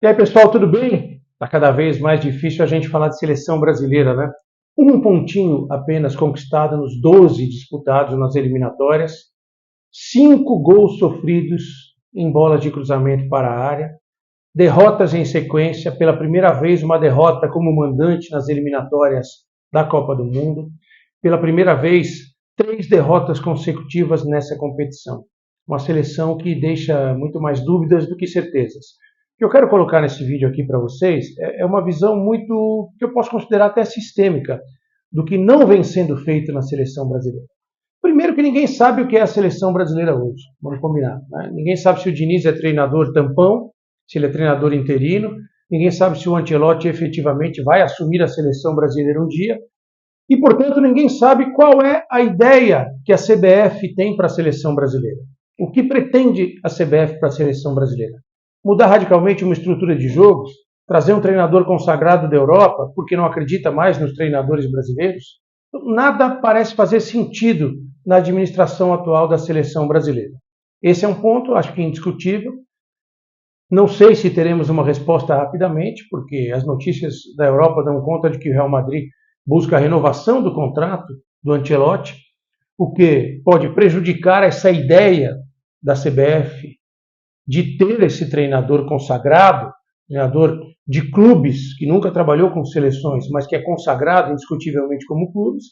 E aí, pessoal, tudo bem? Está cada vez mais difícil a gente falar de seleção brasileira, né? Um pontinho apenas conquistado nos 12 disputados nas eliminatórias, 5 gols sofridos em bolas de cruzamento para a área, derrotas em sequência, pela primeira vez uma derrota como mandante nas eliminatórias da Copa do Mundo, pela primeira vez 3 derrotas consecutivas nessa competição. Uma seleção que deixa muito mais dúvidas do que certezas. O que eu quero colocar nesse vídeo aqui para vocês é uma visão muito, que eu posso considerar até sistêmica, do que não vem sendo feito na seleção brasileira. Primeiro que ninguém sabe o que é a seleção brasileira hoje, vamos combinar. Né? Ninguém sabe se o Diniz é treinador tampão, se ele é treinador interino, ninguém sabe se o Ancelotti efetivamente vai assumir a seleção brasileira um dia, e, portanto, ninguém sabe qual é a ideia que a CBF tem para a seleção brasileira. O que pretende a CBF para a seleção brasileira? Mudar radicalmente uma estrutura de jogos? Trazer um treinador consagrado da Europa porque não acredita mais nos treinadores brasileiros? Nada parece fazer sentido na administração atual da seleção brasileira. Esse é um ponto, acho que indiscutível. Não sei se teremos uma resposta rapidamente, porque as notícias da Europa dão conta de que o Real Madrid busca a renovação do contrato do Ancelotti, o que pode prejudicar essa ideia da CBF de ter esse treinador consagrado, treinador de clubes, que nunca trabalhou com seleções, mas que é consagrado indiscutivelmente como clubes.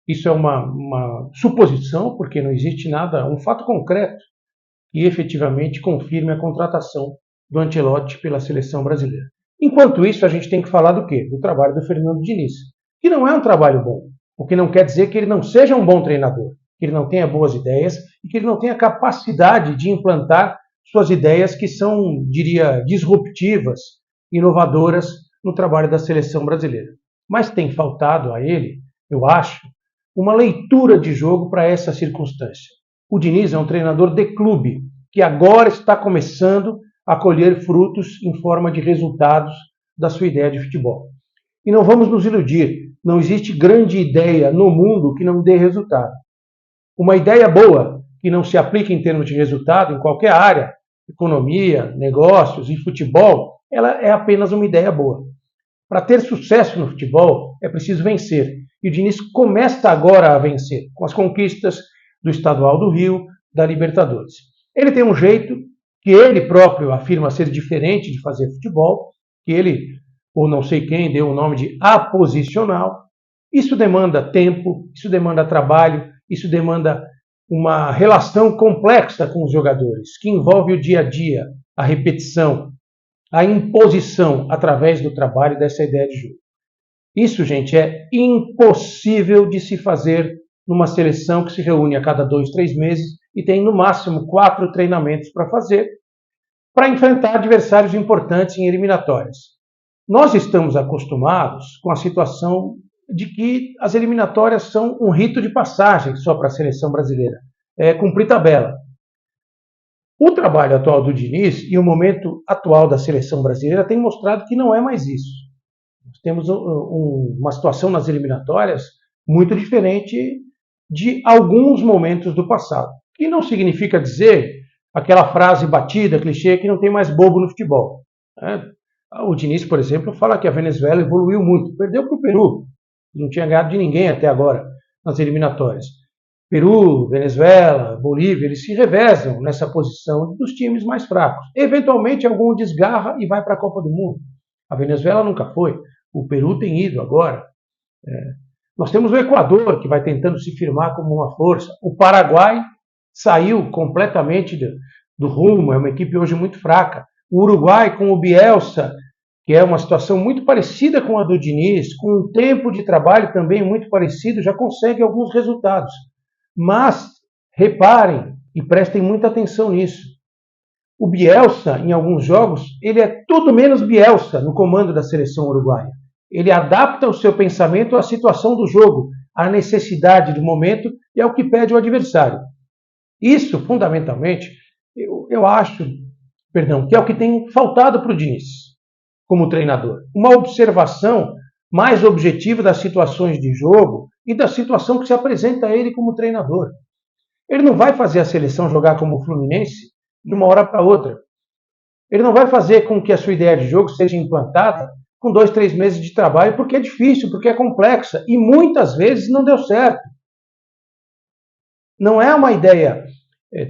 Isso é uma suposição, porque não existe nada, um fato concreto que efetivamente confirme a contratação do Ancelotti pela seleção brasileira. Enquanto isso, a gente tem que falar do quê? Do trabalho do Fernando Diniz, que não é um trabalho bom, o que não quer dizer que ele não seja um bom treinador, que ele não tenha boas ideias e que ele não tenha capacidade de implantar suas ideias que são, diria, disruptivas, inovadoras no trabalho da seleção brasileira. Mas tem faltado a ele, eu acho, uma leitura de jogo para essa circunstância. O Diniz é um treinador de clube, que agora está começando a colher frutos em forma de resultados da sua ideia de futebol. E não vamos nos iludir, não existe grande ideia no mundo que não dê resultado. Uma ideia boa, que não se aplica em termos de resultado em qualquer área, economia, negócios e futebol, ela é apenas uma ideia boa. Para ter sucesso no futebol, é preciso vencer. E o Diniz começa agora a vencer, com as conquistas do Estadual do Rio, da Libertadores. Ele tem um jeito que ele próprio afirma ser diferente de fazer futebol, que ele, ou não sei quem, deu o nome de aposicional. Isso demanda tempo, isso demanda trabalho, isso demanda uma relação complexa com os jogadores, que envolve o dia a dia, a repetição, a imposição através do trabalho dessa ideia de jogo. Isso, gente, é impossível de se fazer numa seleção que se reúne a cada 2, 3 meses e tem no máximo 4 treinamentos para fazer, para enfrentar adversários importantes em eliminatórias. Nós estamos acostumados com a situação de que as eliminatórias são um rito de passagem só para a seleção brasileira, é cumprir tabela. O trabalho atual do Diniz e o momento atual da seleção brasileira tem mostrado que não é mais isso. Nós temos uma situação nas eliminatórias muito diferente de alguns momentos do passado. Que não significa dizer aquela frase batida, clichê, que não tem mais bobo no futebol. O Diniz, por exemplo, fala que a Venezuela evoluiu muito. Perdeu para o Peru. Não tinha ganhado de ninguém até agora nas eliminatórias. Peru, Venezuela, Bolívia, eles se revezam nessa posição dos times mais fracos. Eventualmente, algum desgarra e vai para a Copa do Mundo. A Venezuela nunca foi. O Peru tem ido agora. Nós temos o Equador, que vai tentando se firmar como uma força. O Paraguai saiu completamente do rumo, é uma equipe hoje muito fraca. O Uruguai, com o Bielsa, que é uma situação muito parecida com a do Diniz, com um tempo de trabalho também muito parecido, já consegue alguns resultados. Mas, reparem e prestem muita atenção nisso. O Bielsa, em alguns jogos, ele é tudo menos Bielsa no comando da seleção uruguaia. Ele adapta o seu pensamento à situação do jogo, à necessidade do momento e ao que pede o adversário. Isso, fundamentalmente, eu acho, que é o que tem faltado para o Diniz como treinador. Uma observação mais objetiva das situações de jogo e da situação que se apresenta a ele como treinador. Ele não vai fazer a seleção jogar como o Fluminense de uma hora para outra. Ele não vai fazer com que a sua ideia de jogo seja implantada com 2, 3 meses de trabalho, porque é difícil, porque é complexa e muitas vezes não deu certo. Não é uma ideia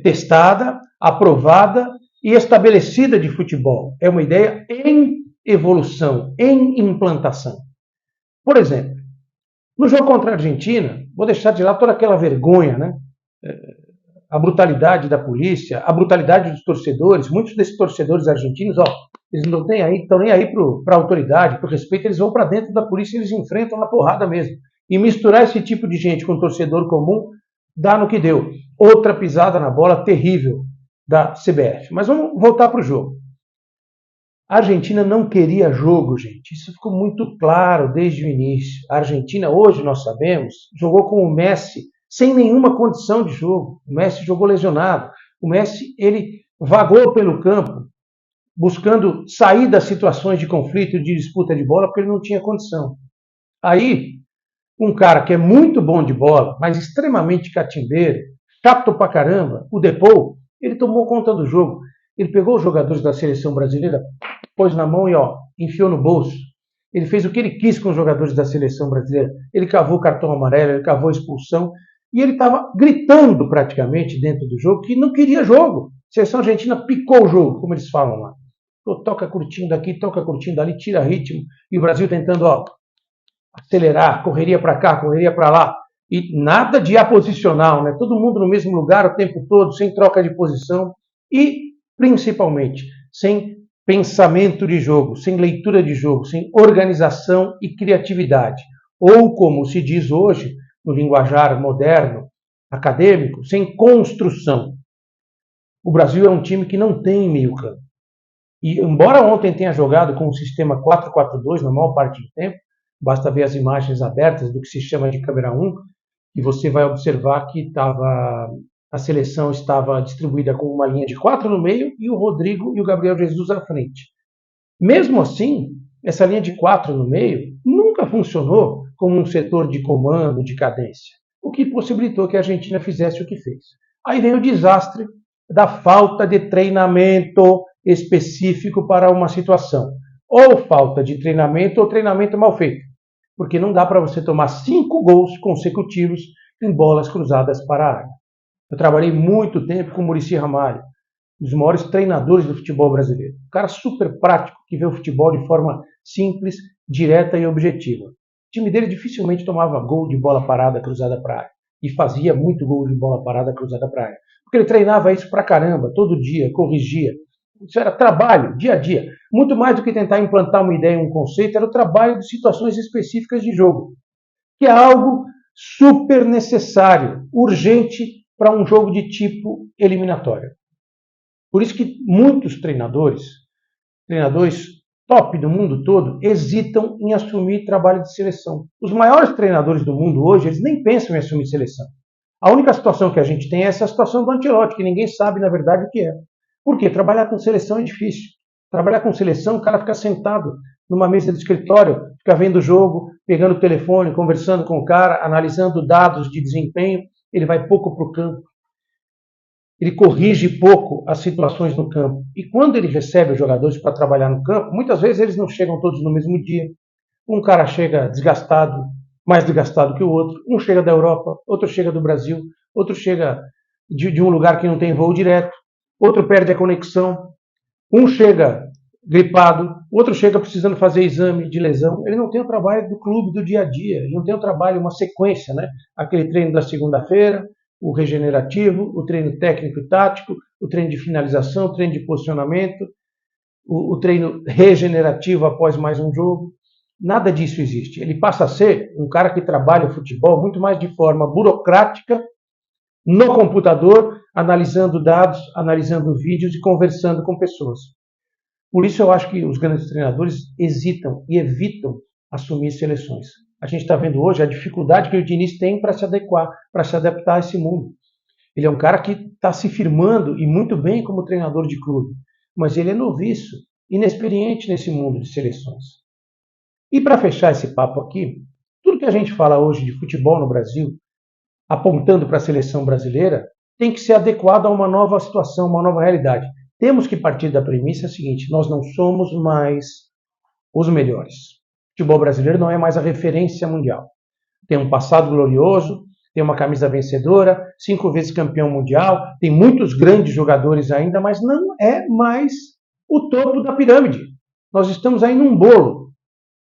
testada, aprovada e estabelecida de futebol. É uma ideia em evolução, em implantação. Por exemplo, no jogo contra a Argentina, vou deixar de lado toda aquela vergonha, né? A brutalidade da polícia, a brutalidade dos torcedores. Muitos desses torcedores argentinos, eles não estão nem aí para a autoridade, para o respeito, eles vão para dentro da polícia e eles enfrentam na porrada mesmo. E misturar esse tipo de gente com torcedor comum dá no que deu. Outra pisada na bola terrível da CBF. Mas vamos voltar para o jogo. A Argentina não queria jogo, gente. Isso ficou muito claro desde o início. A Argentina, hoje nós sabemos, jogou com o Messi sem nenhuma condição de jogo. O Messi jogou lesionado. O Messi, ele vagou pelo campo, buscando sair das situações de conflito, de disputa de bola, porque ele não tinha condição. Aí, um cara que é muito bom de bola, mas extremamente catimbeiro, chato pra caramba, o Depou, ele tomou conta do jogo. Ele pegou os jogadores da seleção brasileira, pôs na mão e enfiou no bolso. Ele fez o que ele quis com os jogadores da seleção brasileira. Ele cavou cartão amarelo, ele cavou expulsão. E ele estava gritando praticamente dentro do jogo que não queria jogo. A seleção argentina picou o jogo, como eles falam lá. Toca curtindo daqui, toca curtindo dali, tira ritmo. E o Brasil tentando acelerar, correria para cá, correria para lá. E nada de aposicional, né? Todo mundo no mesmo lugar o tempo todo, sem troca de posição. E, principalmente, sem pensamento de jogo, sem leitura de jogo, sem organização e criatividade. Ou, como se diz hoje, no linguajar moderno, acadêmico, sem construção. O Brasil é um time que não tem meio-campo. E, embora ontem tenha jogado com o sistema 4-4-2 na maior parte do tempo, basta ver as imagens abertas do que se chama de câmera 1, e você vai observar que a seleção estava distribuída com uma linha de 4 no meio e o Rodrigo e o Gabriel Jesus à frente. Mesmo assim, essa linha de 4 no meio nunca funcionou como um setor de comando, de cadência, o que possibilitou que a Argentina fizesse o que fez. Aí vem o desastre da falta de treinamento específico para uma situação. Ou falta de treinamento ou treinamento mal feito. Porque não dá para você tomar 5 gols consecutivos em bolas cruzadas para a área. Eu trabalhei muito tempo com o Muricy Ramalho, um dos maiores treinadores do futebol brasileiro. Um cara super prático, que vê o futebol de forma simples, direta e objetiva. O time dele dificilmente tomava gol de bola parada cruzada para a área. E fazia muito gol de bola parada cruzada para a área. Porque ele treinava isso pra caramba, todo dia, corrigia. Isso era trabalho, dia a dia. Muito mais do que tentar implantar uma ideia, um conceito, era o trabalho de situações específicas de jogo. Que é algo super necessário, urgente para um jogo de tipo eliminatório. Por isso que muitos treinadores top do mundo todo, hesitam em assumir trabalho de seleção. Os maiores treinadores do mundo hoje, eles nem pensam em assumir seleção. A única situação que a gente tem é essa situação do Ancelotti, que ninguém sabe, na verdade, o que é. Por quê? Trabalhar com seleção é difícil. Trabalhar com seleção, o cara fica sentado numa mesa de escritório, fica vendo o jogo, pegando o telefone, conversando com o cara, analisando dados de desempenho, ele vai pouco para o campo. Ele corrige pouco as situações no campo. E quando ele recebe os jogadores para trabalhar no campo, muitas vezes eles não chegam todos no mesmo dia. Um cara chega desgastado, mais desgastado que o outro. Um chega da Europa, outro chega do Brasil, outro chega de um lugar que não tem voo direto, outro perde a conexão. Um chega gripado, outro chega precisando fazer exame de lesão. Ele não tem o trabalho do clube, do dia a dia. Ele não tem o trabalho, uma sequência, né? Aquele treino da segunda-feira, o regenerativo, o treino técnico e tático, o treino de finalização, o treino de posicionamento, o treino regenerativo após mais um jogo. Nada disso existe. Ele passa a ser um cara que trabalha o futebol muito mais de forma burocrática, no computador, analisando dados, analisando vídeos e conversando com pessoas. Por isso eu acho que os grandes treinadores hesitam e evitam assumir seleções. A gente está vendo hoje a dificuldade que o Diniz tem para se adequar, para se adaptar a esse mundo. Ele é um cara que está se firmando e muito bem como treinador de clube, mas ele é noviço, inexperiente nesse mundo de seleções. E para fechar esse papo aqui, tudo que a gente fala hoje de futebol no Brasil, apontando para a seleção brasileira, tem que ser adequado a uma nova situação, uma nova realidade. temos que partir da premissa seguinte: nós não somos mais os melhores. O futebol brasileiro não é mais a referência mundial. Tem um passado glorioso, tem uma camisa vencedora, 5 vezes campeão mundial, tem muitos grandes jogadores ainda, mas não é mais o topo da pirâmide. Nós estamos aí num bolo.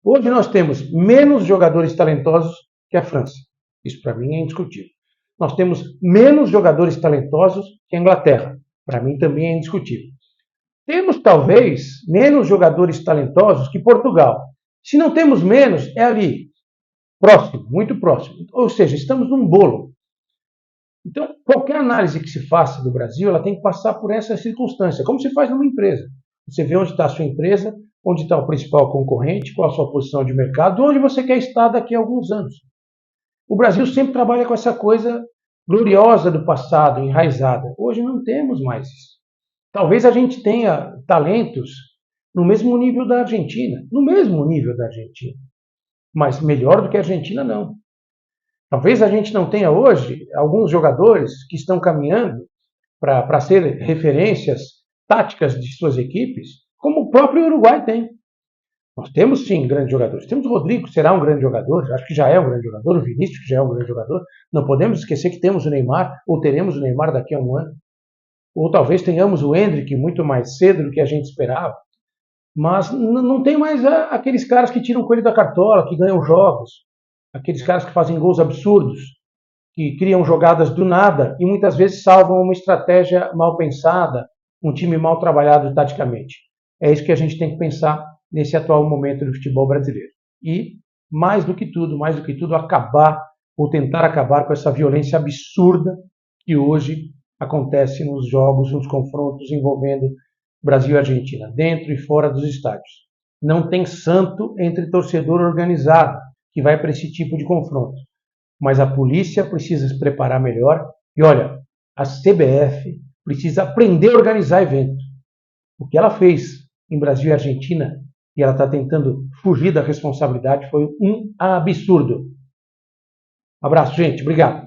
Hoje nós temos menos jogadores talentosos que a França. Isso para mim é indiscutível. Nós temos menos jogadores talentosos que a Inglaterra. Para mim também é indiscutível. Temos talvez menos jogadores talentosos que Portugal. Se não temos menos, é ali, próximo, muito próximo. Ou seja, estamos num bolo. Então, qualquer análise que se faça do Brasil, ela tem que passar por essa circunstância, como se faz numa empresa. Você vê onde está a sua empresa, onde está o principal concorrente, qual a sua posição de mercado, onde você quer estar daqui a alguns anos. O Brasil sempre trabalha com essa coisa gloriosa do passado, enraizada. Hoje não temos mais isso. Talvez a gente tenha talentos no mesmo nível da Argentina, mas melhor do que a Argentina não. Talvez a gente não tenha hoje alguns jogadores que estão caminhando para ser referências táticas de suas equipes, como o próprio Uruguai tem. Nós temos sim grandes jogadores. Temos o Rodrigo, que será um grande jogador, acho que já é um grande jogador, o Vinícius, que já é um grande jogador. Não podemos esquecer que temos o Neymar, ou teremos o Neymar daqui a um ano. Ou talvez tenhamos o Endrick muito mais cedo do que a gente esperava. Mas não tem mais aqueles caras que tiram o coelho da cartola, que ganham jogos. Aqueles caras que fazem gols absurdos, que criam jogadas do nada e muitas vezes salvam uma estratégia mal pensada, um time mal trabalhado taticamente. É isso que a gente tem que pensar nesse atual momento do futebol brasileiro. E, mais do que tudo, acabar ou tentar acabar com essa violência absurda que hoje acontece nos jogos, nos confrontos envolvendo Brasil e Argentina, dentro e fora dos estádios. Não tem santo entre torcedor organizado que vai para esse tipo de confronto. Mas a polícia precisa se preparar melhor. E olha, a CBF precisa aprender a organizar evento. O que ela fez em Brasil e Argentina, e ela está tentando fugir da responsabilidade, foi um absurdo. Abraço, gente. Obrigado.